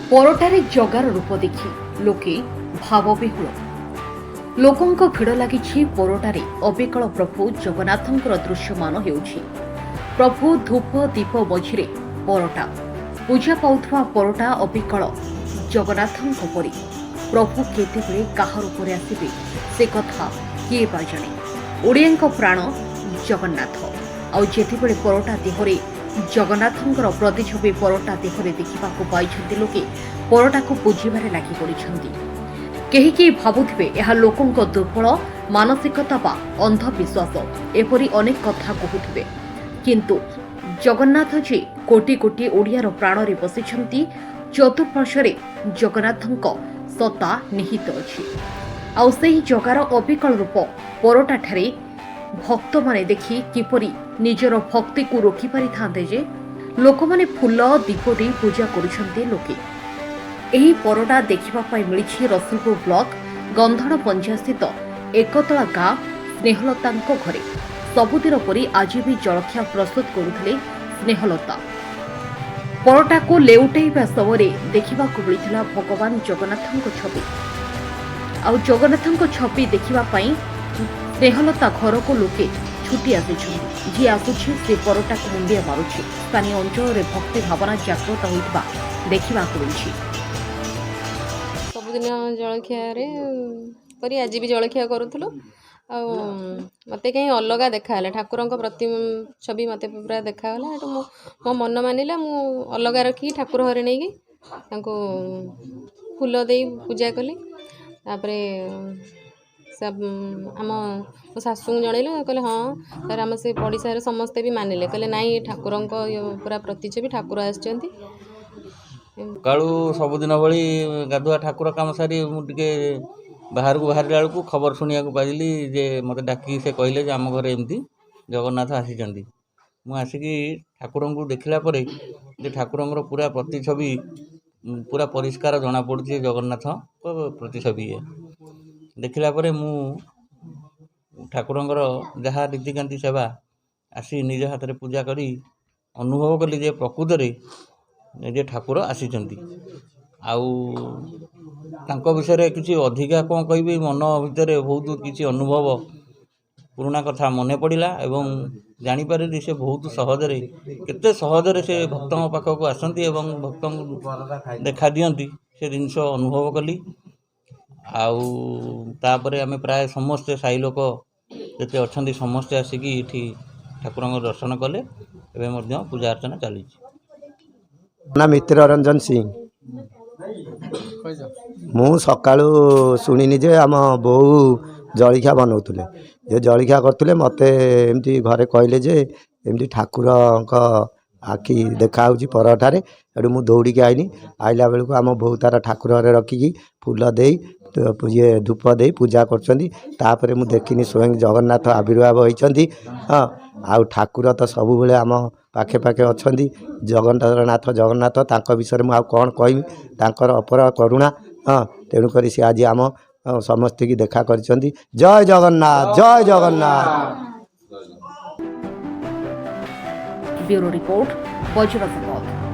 ପରଟାରେ ଜଗାର ରୂପ ଦେଖି ଲୋକେ ଭାବବିହ୍ୱଳ। ଲୋକଙ୍କ ଭିଡ଼ ଲାଗିଛି ପରଟାରେ ଅବିକଳ ପ୍ରଭୁ ଜଗନ୍ନାଥଙ୍କର ଦୃଶ୍ୟମାନ ହେଉଛି। ପ୍ରଭୁ ଧୂପ ଦୀପ ମଝିରେ ପରଟା ପୂଜା ପାଉଥିବା ପରଟା ଅବିକଳ ଜଗନ୍ନାଥଙ୍କ ପରି। ପ୍ରଭୁ କେତେବେଳେ କାହା ରୂପରେ ଆସିବେ ସେ କଥା କିଏ ବା ଜାଣେ। ଓଡ଼ିଆଙ୍କ ପ୍ରାଣ ଜଗନ୍ନାଥ, ଆଉ ଯେତେବେଳେ ପରଟା ଦେହରେ ଜଗନ୍ନାଥଙ୍କର ପ୍ରତିଛବି ପରଟା ଦେହରେ ଦେଖିବାକୁ ପାଇଛନ୍ତି ଲୋକେ ପରଟାକୁ ପୂଜିବାରେ ଲାଗି ପଡ଼ିଛନ୍ତି। କେହି କେହି ଭାବୁଥିବେ ଏହା ଲୋକଙ୍କ ଦୁର୍ବଳ ମାନସିକତା ବା ଅନ୍ଧବିଶ୍ୱାସ, ଏପରି ଅନେକ କଥା କହୁଥିବେ। କିନ୍ତୁ ଜଗନ୍ନାଥ ଯେ କୋଟି କୋଟି ଓଡ଼ିଆର ପ୍ରାଣରେ ବସିଛନ୍ତି, ଚତୁଃପାର୍ଶ୍ୱରେ ଜଗନ୍ନାଥଙ୍କ ସତ୍ତା ନିହିତ ଅଛି। ଆଉ ସେହି ଜଗାର ଅବିକଳ ରୂପ ପରଟାଠାରେ ଭକ୍ତମାନେ ଦେଖି କିପରି ନିଜର ଭକ୍ତିକୁ ରୋକିପାରିଥାନ୍ତେ ଯେ ଲୋକମାନେ ଫୁଲ ଦୀପ ଦେଇ ପୂଜା କରୁଛନ୍ତି। ଲୋକେ ଏହି ପରଟା ଦେଖିବା ପାଇଁ ମିଳିଛି ରସୁଲପୁର ବ୍ଲକ ଗନ୍ଧଣ ପଞ୍ଚାୟତସ୍ଥିତ ଏକତଳା ଗାଁ ସ୍ନେହଲତାଙ୍କ ଘରେ। ସବୁଦିନ ପରି ଆଜି ବି ଜଳଖିଆ ପ୍ରସ୍ତୁତ କରୁଥିଲେ ସ୍ନେହଲତା। ପରଟାକୁ ଲେଉଟାଇବା ସମୟରେ ଦେଖିବାକୁ ମିଳିଥିଲା ଭଗବାନ ଜଗନ୍ନାଥଙ୍କ ଛବି। ଆଉ ଜଗନ୍ନାଥଙ୍କ ଛବି ଦେଖିବା ପାଇଁ ସ୍ନେହଲତା ଘରକୁ ଲୋକେ ଛୁଟି ଆସିଛନ୍ତି। ଯିଏ ଆସୁଛି ସେ ପରଟାକୁ ମୁଣ୍ଡିଆ ମାରୁଛି। ସ୍ଥାନୀୟ ଅଞ୍ଚଳରେ ଭକ୍ତି ଭାବନା ଜାଗ୍ରତ ହୋଇଥିବା ଦେଖିବାକୁ ମିଳିଛି। ସବୁଦିନ ଜଳଖିଆରେ କରି ଆଜି ବି ଜଳଖିଆ କରୁଥିଲୁ। ଆଉ ମୋତେ କାହିଁ ଅଲଗା ଦେଖାହେଲା, ଠାକୁରଙ୍କ ପ୍ରତି ଛବି ମୋତେ ପୁରା ଦେଖାଗଲା। ଏଠୁ ମୋ ମନ ମାନିଲା, ମୁଁ ଅଲଗା ରଖିକି ଠାକୁର ଘରେ ନେଇକି ତାଙ୍କୁ ଫୁଲ ଦେଇ ପୂଜା କଲି। ତାପରେ ମୋ ଶାଶୁଙ୍କୁ ଜଣେଇଲୁ, କହିଲେ ହଁ। ତାପରେ ଆମ ସେ ପଡ଼ିଶାରେ ସମସ୍ତେ ବି ମାନିଲେ, କହିଲେ ନାଇଁ ଠାକୁରଙ୍କ ପୁରା ପ୍ରତିଛବି, ଠାକୁର ଆସିଛନ୍ତି। ସକାଳୁ ସବୁଦିନ ଭଳି ଗାଧୁଆ ଠାକୁର କାମ ସାରି ମୁଁ ଟିକେ ବାହାରକୁ ବାହାରିଲା ବେଳକୁ ଖବର ଶୁଣିବାକୁ ପାଇଲି ଯେ ମୋତେ ଡାକିକି ସେ କହିଲେ ଯେ ଆମ ଘରେ ଏମିତି ଜଗନ୍ନାଥ ଆସିଛନ୍ତି। ମୁଁ ଆସିକି ଠାକୁରଙ୍କୁ ଦେଖିଲା ପରେ ଯେ ଠାକୁରଙ୍କର ପୁରା ପ୍ରତିଛବି ପୁରା ପରିଷ୍କାର ଜଣାପଡ଼ୁଛି ଜଗନ୍ନାଥଙ୍କ ପ୍ରତିଛବି। ଦେଖିଲା ପରେ ମୁଁ ଠାକୁରଙ୍କର ଯାହା ରୀତିକାନ୍ତି ସେବା ଆସି ନିଜ ହାତରେ ପୂଜା କରି ଅନୁଭବ କଲି ଯେ ପ୍ରକୃତରେ ଯେ ଠାକୁର ଆସିଛନ୍ତି। ଆଉ ତାଙ୍କ ବିଷୟରେ କିଛି ଅଧିକା କ'ଣ କହିବି, ମନ ଭିତରେ ବହୁତ କିଛି ଅନୁଭବ, ପୁରୁଣା କଥା ମନେ ପଡ଼ିଲା ଏବଂ ଜାଣିପାରିଲି ସେ ବହୁତ ସହଜରେ, କେତେ ସହଜରେ ସେ ଭକ୍ତଙ୍କ ପାଖକୁ ଆସନ୍ତି ଏବଂ ଭକ୍ତଙ୍କୁ ଦେଖା ଦିଅନ୍ତି, ସେ ଜିନିଷ ଅନୁଭବ କଲି। ଆଉ ତାପରେ ଆମେ ପ୍ରାୟ ସମସ୍ତେ ସାହି ଲୋକ ଯେତେ ଅଛନ୍ତି ସମସ୍ତେ ଆସିକି ଏଠି ଠାକୁରଙ୍କ ଦର୍ଶନ କଲେ। ଏବେ ମଧ୍ୟ ପୂଜା ଅର୍ଚ୍ଚନା ଚାଲିଛି। ନା ମିତ୍ର ରଞ୍ଜନ ସିଂ। ମୁଁ ସକାଳୁ ଶୁଣିନି ଯେ ଆମ ବୋଉ ଜଳଖିଆ ବନାଉଥିଲେ, ଯେ ଜଳଖିଆ କରୁଥିଲେ ମୋତେ ଏମିତି ଘରେ କହିଲେ ଯେ ଏମିତି ଠାକୁରଙ୍କ ଆଖି ଦେଖାହେଉଛି ପରଟାରେ। ଏଠୁ ମୁଁ ଦୌଡ଼ିକି ଆଇଲା ବେଳକୁ ଆମ ବୋଉ ତାର ଠାକୁର ଘରେ ରଖିକି ଫୁଲ ଦେଇ ଧୂପ ଦେଇ ପୂଜା କରୁଛନ୍ତି। ତାପରେ ମୁଁ ଦେଖିନି ସ୍ୱୟଂ ଜଗନ୍ନାଥ ଆବିର୍ଭାବ ହୋଇଛନ୍ତି। ହଁ, ଆଉ ଠାକୁର ତ ସବୁବେଳେ ଆମ ପାଖେ ପାଖେ ଅଛନ୍ତି। ଜଗନ୍ନାଥ ତାଙ୍କ ବିଷୟରେ ମୁଁ ଆଉ କ'ଣ କହିବି, ତାଙ୍କର ଅପର କରୁଣା। ହଁ, ତେଣୁକରି ସେ ଆଜି ଆମ ସମସ୍ତଙ୍କୁ ଦେଖା କରିଛନ୍ତି। ଜୟ ଜଗନ୍ନାଥ, ଜୟ ଜଗନ୍ନାଥ। ବ୍ୟୁରୋ ରିପୋର୍ଟ, ବଜ୍ର ସମ୍ବାଦ।